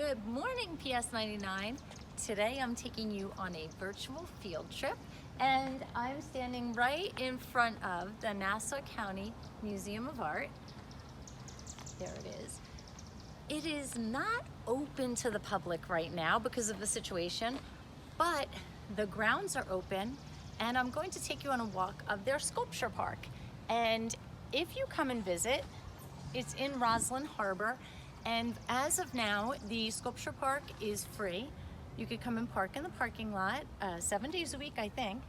Good morning, PS99. Today I'm taking you on a virtual field trip and I'm standing right in front of the Nassau County Museum of Art. There it is. It is not open to the public right now because of the situation, but the grounds are open and I'm going to take you on a walk of their sculpture park. And if you come and visit, it's in Roslyn Harbor, and as of now, the sculpture park is free. You could come and park in the parking lot 7 days a week, I think,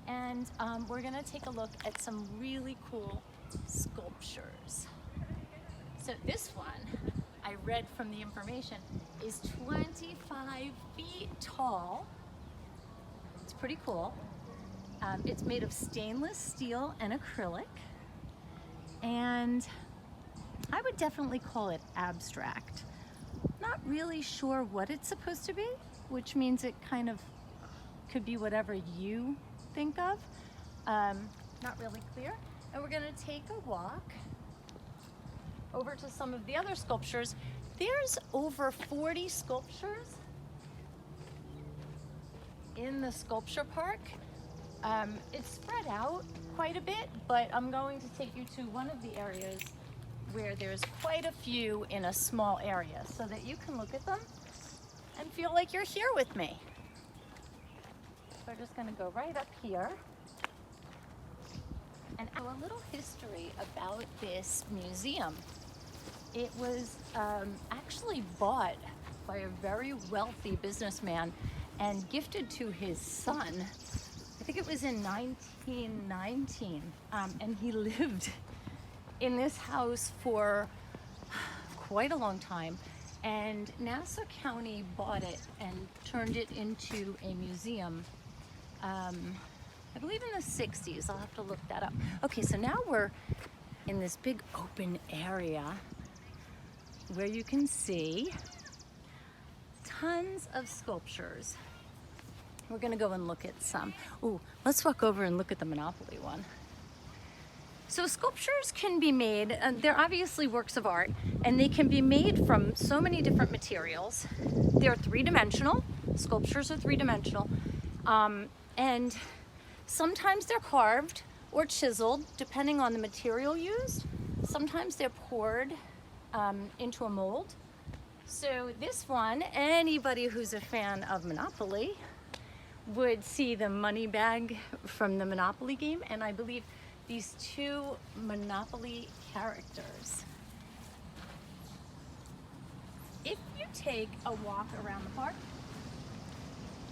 and we're gonna take a look at some really cool sculptures. So this one, I read from the information, is 25 feet tall. It's pretty cool. It's made of stainless steel and acrylic, and I would definitely call it abstract. Not really sure what it's supposed to be, which means it kind of could be whatever you think of. Not really clear. And we're gonna take a walk over to some of the other sculptures. There's over 40 sculptures in the sculpture park. It's spread out quite a bit, but I'm going to take you to one of the areas where there's quite a few in a small area so that you can look at them and feel like you're here with me. So we're just going to go right up here and a little history about this museum. It was actually bought by a very wealthy businessman and gifted to his son. I think it was in 1919, and he lived in this house for quite a long time, and Nassau County bought it and turned it into a museum, I believe in the 60s. I'll have to look that up. Okay, so now we're in this big open area where you can see tons of sculptures. We're gonna go and look at some. Ooh, let's walk over and look at the Monopoly one. So sculptures can be made, they're obviously works of art, and they can be made from so many different materials. They're three-dimensional. Sculptures are three-dimensional. And sometimes they're carved or chiseled, depending on the material used. Sometimes they're poured into a mold. So this one, anybody who's a fan of Monopoly would see the money bag from the Monopoly game, and I believe these two Monopoly characters. If you take a walk around the park,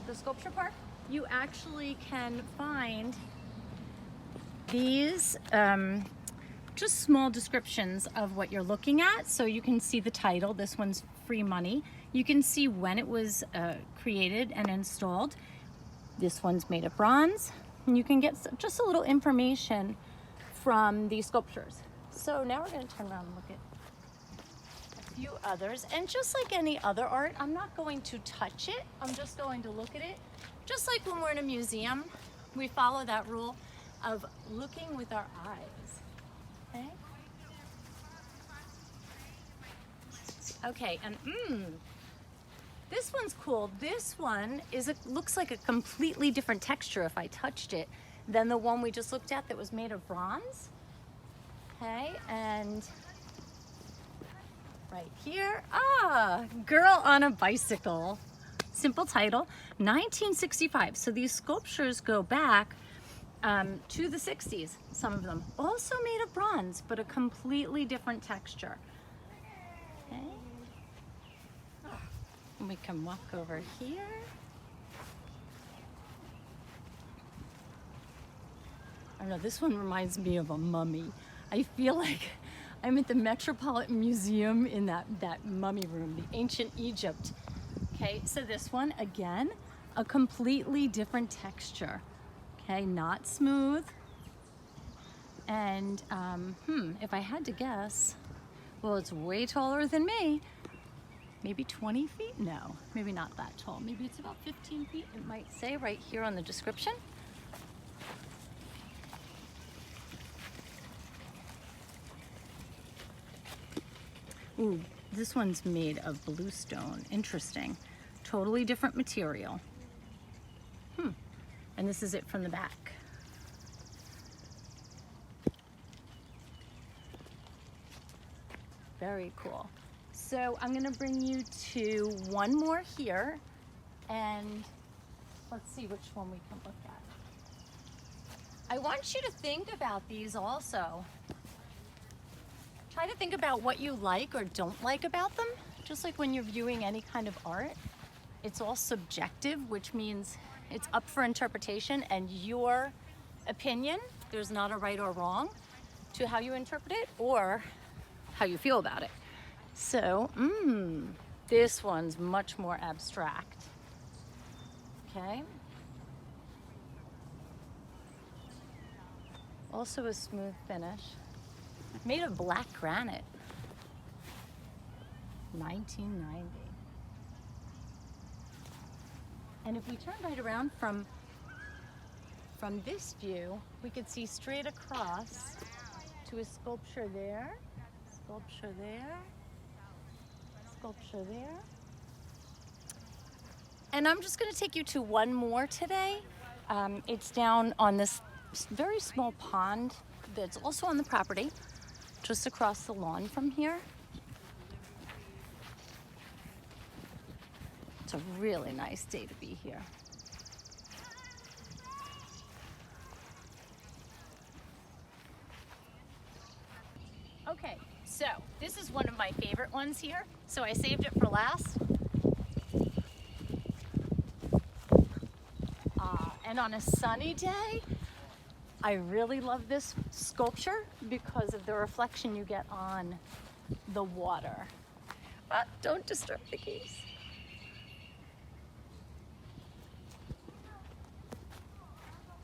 the sculpture park, you actually can find these just small descriptions of what you're looking at. So you can see the title. This one's Free Money. You can see when it was created and installed. This one's made of bronze. And you can get just a little information from these sculptures. So now we're going to turn around and look at a few others. And just like any other art, I'm not going to touch it. I'm just going to look at it. Just like when we're in a museum, we follow that rule of looking with our eyes. Okay? Okay, and this one's cool. This one looks like a completely different texture if I touched it than the one we just looked at that was made of bronze. Okay, and right here, Girl on a Bicycle. Simple title, 1965. So these sculptures go back to the 60s, some of them. Also made of bronze, but a completely different texture. Okay. We can walk over here. I don't know, this one reminds me of a mummy. I feel like I'm at the Metropolitan Museum in that mummy room, the ancient Egypt. Okay, so this one, again, a completely different texture. Okay, not smooth. And if I had to guess, well, it's way taller than me. Maybe 20 feet? No, maybe not that tall. Maybe it's about 15 feet, it might say right here on the description. Ooh, This one's made of bluestone. Interesting. Totally different material. And this is it from the back. Very cool. So I'm gonna bring you to one more here, and let's see which one we can look at. I want you to think about these also. Try to think about what you like or don't like about them. Just like when you're viewing any kind of art, it's all subjective, which means it's up for interpretation, and your opinion, there's not a right or wrong to how you interpret it or how you feel about it. So, this one's much more abstract. Okay. Also a smooth finish. Made of black granite. 1990. And if we turn right around from this view, we could see straight across to a sculpture there, sculpture there, sculpture there. And I'm just gonna take you to one more today. It's down on this very small pond that's also on the property, just across the lawn from here. It's a really nice day to be here. Okay, so this is one of my favorite ones here. So I saved it for last. And on a sunny day, I really love this sculpture because of the reflection you get on the water. But don't disturb the geese.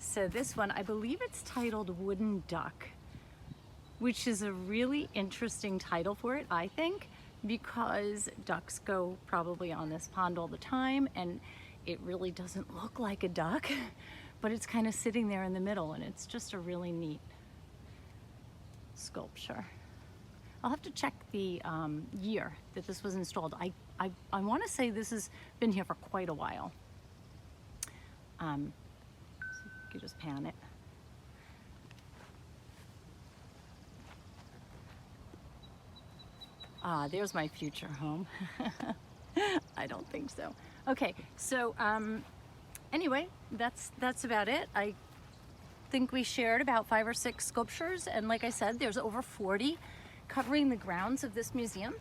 So this one, I believe it's titled Wooden Duck, which is a really interesting title for it, I think, because ducks go probably on this pond all the time, and it really doesn't look like a duck, but it's kind of sitting there in the middle, and it's just a really neat sculpture. I'll have to check the year that this was installed. I want to say this has been here for quite a while. So you could just pan it. There's my future home. I don't think so. Okay, so anyway, that's about it. I think we shared about 5 or 6 sculptures, and like I said, there's over 40 covering the grounds of this museum.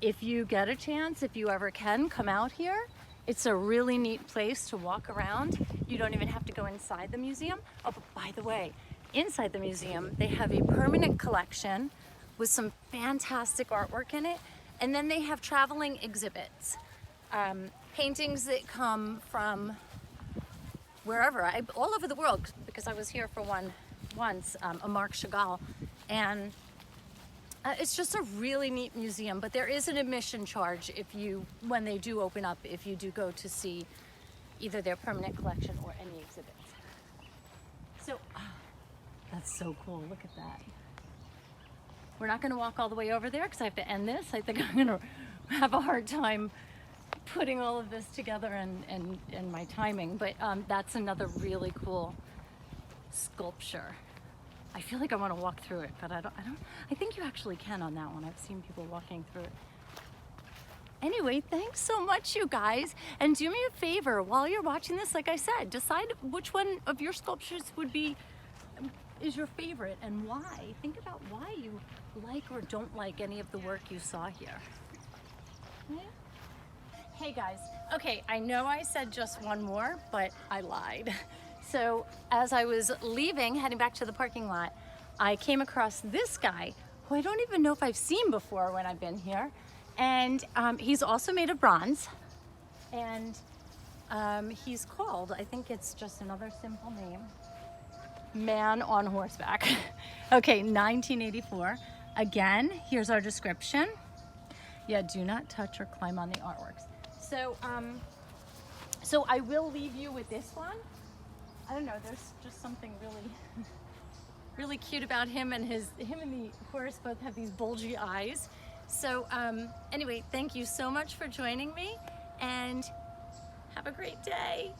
If you get a chance, if you ever can, come out here. It's a really neat place to walk around. You don't even have to go inside the museum. Oh, but by the way, inside the museum, they have a permanent collection with some fantastic artwork in it. And then they have traveling exhibits. Paintings that come from wherever, all over the world, because I was here for one once, a Marc Chagall. And it's just a really neat museum, but there is an admission charge when they do open up, if you do go to see either their permanent collection or any exhibits. So, that's so cool, look at that. We're not gonna walk all the way over there because I have to end this. I think I'm gonna have a hard time putting all of this together and my timing, but that's another really cool sculpture. I feel like I want to walk through it, but I think you actually can on that one. I've seen people walking through it. Anyway, thanks so much, you guys. And do me a favor, while you're watching this, like I said, decide which one of your sculptures is your favorite and why. Think about why you like or don't like any of the work you saw here. Yeah. Hey guys, okay, I know I said just one more, but I lied. So as I was leaving, heading back to the parking lot, I came across this guy who I don't even know if I've seen before when I've been here. And he's also made of bronze. And he's called, I think it's just another simple name, Man on Horseback. Okay, 1984. Again, here's our description. Yeah, do not touch or climb on the artworks. So, so I will leave you with this one. I don't know, there's just something really cute about him, and him and the horse both have these bulgy eyes. So anyway, thank you so much for joining me, and have a great day.